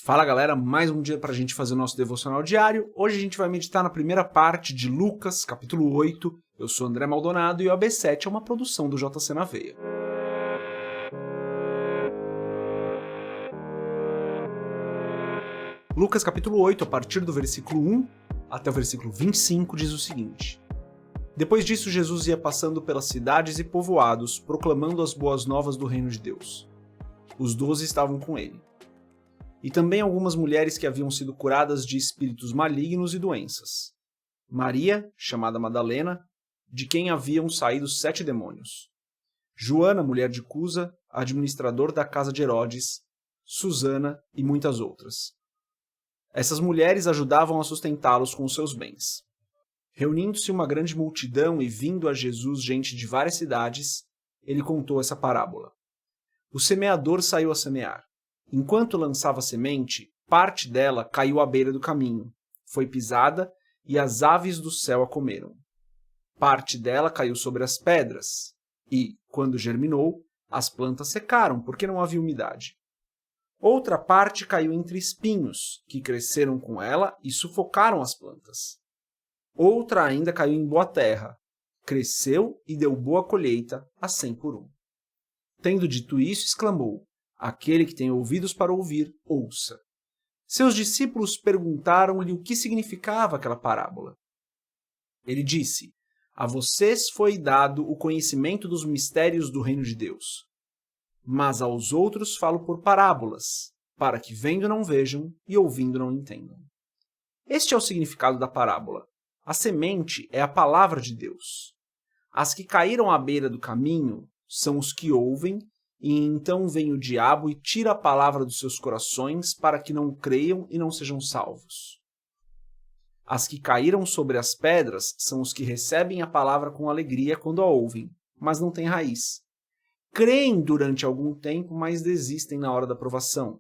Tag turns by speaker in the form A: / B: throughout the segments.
A: Fala galera, mais um dia para a gente fazer o nosso devocional diário. Hoje a gente vai meditar na primeira parte de Lucas, capítulo 8. Eu sou André Maldonado e o AB7 é uma produção do JC na Veia. Lucas capítulo 8, a partir do versículo 1 até o versículo 25, diz o seguinte: Depois disso, Jesus ia passando pelas cidades e povoados, proclamando as boas novas do reino de Deus. Os 12 estavam com ele. E também algumas mulheres que haviam sido curadas de espíritos malignos e doenças. Maria, chamada Madalena, de quem haviam saído 7 demônios. Joana, mulher de Cusa, administrador da casa de Herodes, Susana e muitas outras. Essas mulheres ajudavam a sustentá-los com os seus bens. Reunindo-se uma grande multidão e vindo a Jesus gente de várias cidades, ele contou essa parábola. O semeador saiu a semear. Enquanto lançava semente, parte dela caiu à beira do caminho, foi pisada e as aves do céu a comeram. Parte dela caiu sobre as pedras e, quando germinou, as plantas secaram porque não havia umidade. Outra parte caiu entre espinhos, que cresceram com ela e sufocaram as plantas. Outra ainda caiu em boa terra, cresceu e deu boa colheita a 100 por 1. Tendo dito isso, exclamou: Aquele que tem ouvidos para ouvir, ouça. Seus discípulos perguntaram-lhe o que significava aquela parábola. Ele disse: A vocês foi dado o conhecimento dos mistérios do reino de Deus. Mas aos outros falo por parábolas, para que vendo não vejam e ouvindo não entendam. Este é o significado da parábola. A semente é a palavra de Deus. As que caíram à beira do caminho são os que ouvem, e então vem o diabo e tira a palavra dos seus corações para que não creiam e não sejam salvos. As que caíram sobre as pedras são os que recebem a palavra com alegria quando a ouvem, mas não têm raiz. Creem durante algum tempo, mas desistem na hora da provação.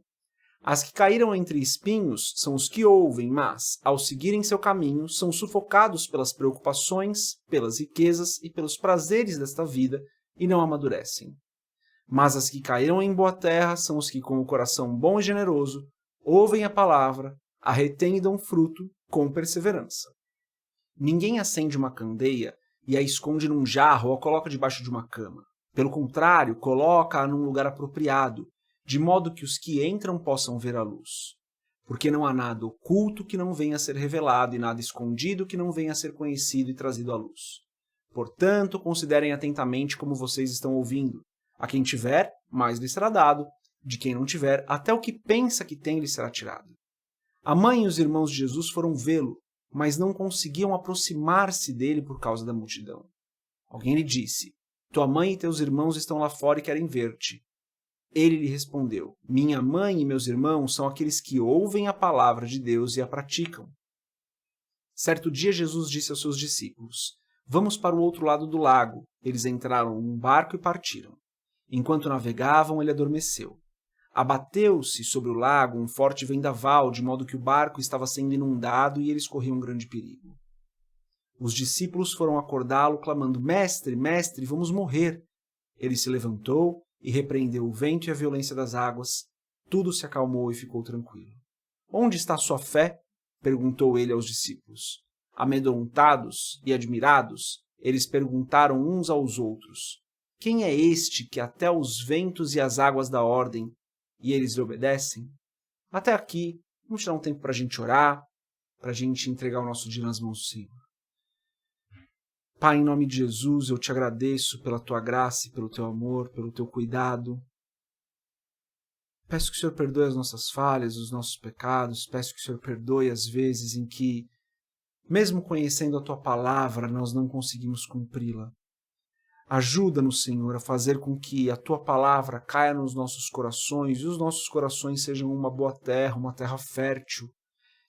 A: As que caíram entre espinhos são os que ouvem, mas, ao seguirem seu caminho, são sufocados pelas preocupações, pelas riquezas e pelos prazeres desta vida e não amadurecem. Mas as que caíram em boa terra são os que, com o coração bom e generoso, ouvem a palavra, a retêm e dão fruto com perseverança. Ninguém acende uma candeia e a esconde num jarro ou a coloca debaixo de uma cama. Pelo contrário, coloca-a num lugar apropriado, de modo que os que entram possam ver a luz. Porque não há nada oculto que não venha a ser revelado e nada escondido que não venha a ser conhecido e trazido à luz. Portanto, considerem atentamente como vocês estão ouvindo. A quem tiver, mais lhe será dado. De quem não tiver, até o que pensa que tem lhe será tirado. A mãe e os irmãos de Jesus foram vê-lo, mas não conseguiam aproximar-se dele por causa da multidão. Alguém lhe disse: Tua mãe e teus irmãos estão lá fora e querem ver-te. Ele lhe respondeu: Minha mãe e meus irmãos são aqueles que ouvem a palavra de Deus e a praticam. Certo dia Jesus disse aos seus discípulos: Vamos para o outro lado do lago. Eles entraram num barco e partiram. Enquanto navegavam, ele adormeceu. Abateu-se sobre o lago um forte vendaval, de modo que o barco estava sendo inundado e eles corriam um grande perigo. Os discípulos foram acordá-lo, clamando: Mestre, mestre, vamos morrer. Ele se levantou e repreendeu o vento e a violência das águas. Tudo se acalmou e ficou tranquilo. Onde está sua fé? Perguntou ele aos discípulos. Amedrontados e admirados, eles perguntaram uns aos outros: Quem é este que até os ventos e as águas dá ordem, e eles lhe obedecem? Até aqui, vamos tirar um tempo para a gente orar, para a gente entregar o nosso dia nas mãos do Senhor. Pai, em nome de Jesus, eu te agradeço pela tua graça e pelo teu amor, pelo teu cuidado. Peço que o Senhor perdoe as nossas falhas, os nossos pecados. Peço que o Senhor perdoe as vezes em que, mesmo conhecendo a tua palavra, nós não conseguimos cumpri-la. Ajuda-nos, Senhor, a fazer com que a tua palavra caia nos nossos corações e os nossos corações sejam uma boa terra, uma terra fértil.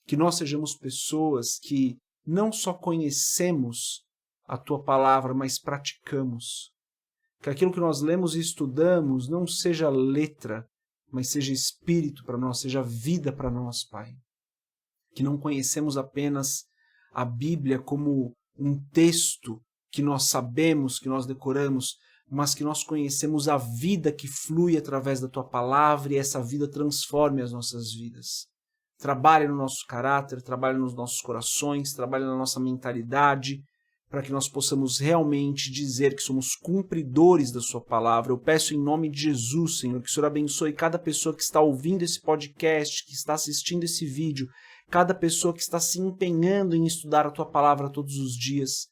A: Que nós sejamos pessoas que não só conhecemos a tua palavra, mas praticamos. Que aquilo que nós lemos e estudamos não seja letra, mas seja espírito para nós, seja vida para nós, Pai. Que não conhecemos apenas a Bíblia como um texto que nós sabemos, que nós decoramos, mas que nós conhecemos a vida que flui através da Tua palavra e essa vida transforme as nossas vidas. Trabalhe no nosso caráter, trabalhe nos nossos corações, trabalhe na nossa mentalidade, para que nós possamos realmente dizer que somos cumpridores da Sua palavra. Eu peço em nome de Jesus, Senhor, que o Senhor abençoe cada pessoa que está ouvindo esse podcast, que está assistindo esse vídeo, cada pessoa que está se empenhando em estudar a Tua palavra todos os dias,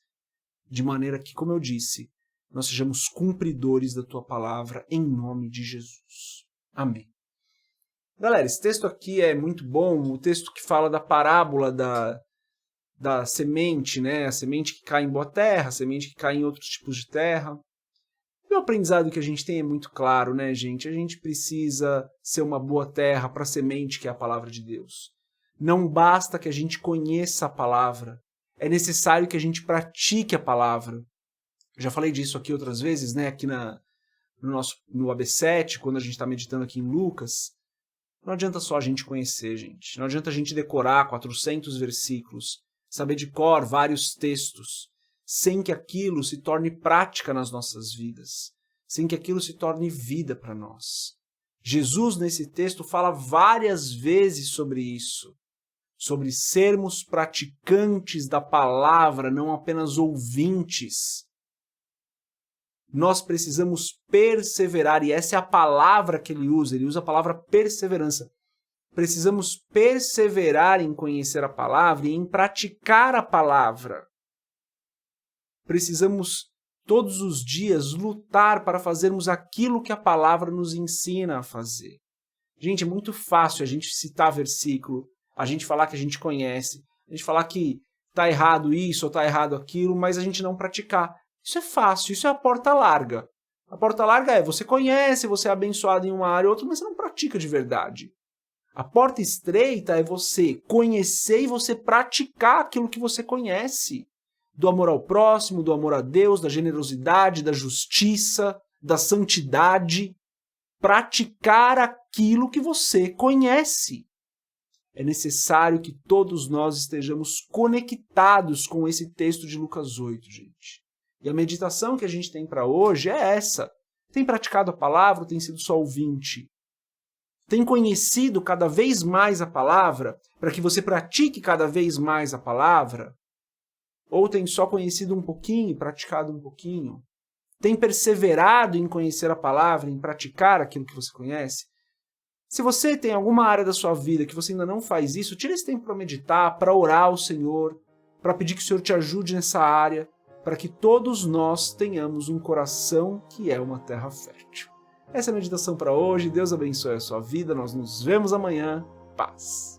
A: de maneira que, como eu disse, nós sejamos cumpridores da Tua palavra, em nome de Jesus. Amém. Galera, esse texto aqui é muito bom, o texto que fala da parábola da semente, né? A semente que cai em boa terra, a semente que cai em outros tipos de terra. E o aprendizado que a gente tem é muito claro, né, gente? A gente precisa ser uma boa terra para a semente que é a palavra de Deus. Não basta que a gente conheça a palavra, é necessário que a gente pratique a palavra. Eu já falei disso aqui outras vezes, né? Aqui no AB7, quando a gente está meditando aqui em Lucas. Não adianta só a gente conhecer, gente. Não adianta a gente decorar 400 versículos, saber de cor vários textos, sem que aquilo se torne prática nas nossas vidas, sem que aquilo se torne vida para nós. Jesus, nesse texto, fala várias vezes sobre isso, sobre sermos praticantes da palavra, não apenas ouvintes. Nós precisamos perseverar, e essa é a palavra que ele usa a palavra perseverança. Precisamos perseverar em conhecer a palavra e em praticar a palavra. Precisamos todos os dias lutar para fazermos aquilo que a palavra nos ensina a fazer. Gente, é muito fácil a gente citar versículo, a gente falar que a gente conhece, a gente falar que está errado isso ou está errado aquilo, mas a gente não praticar. Isso é fácil, isso é a porta larga. A porta larga é, você conhece, você é abençoado em uma área ou outra, mas você não pratica de verdade. A porta estreita é você conhecer e você praticar aquilo que você conhece. Do amor ao próximo, do amor a Deus, da generosidade, da justiça, da santidade. Praticar aquilo que você conhece. É necessário que todos nós estejamos conectados com esse texto de Lucas 8, gente. E a meditação que a gente tem para hoje é essa. Tem praticado a palavra ou tem sido só ouvinte? Tem conhecido cada vez mais a palavra para que você pratique cada vez mais a palavra? Ou tem só conhecido um pouquinho e praticado um pouquinho? Tem perseverado em conhecer a palavra, em praticar aquilo que você conhece? Se você tem alguma área da sua vida que você ainda não faz isso, tira esse tempo para meditar, para orar ao Senhor, para pedir que o Senhor te ajude nessa área, para que todos nós tenhamos um coração que é uma terra fértil. Essa é a meditação para hoje. Deus abençoe a sua vida. Nós nos vemos amanhã. Paz.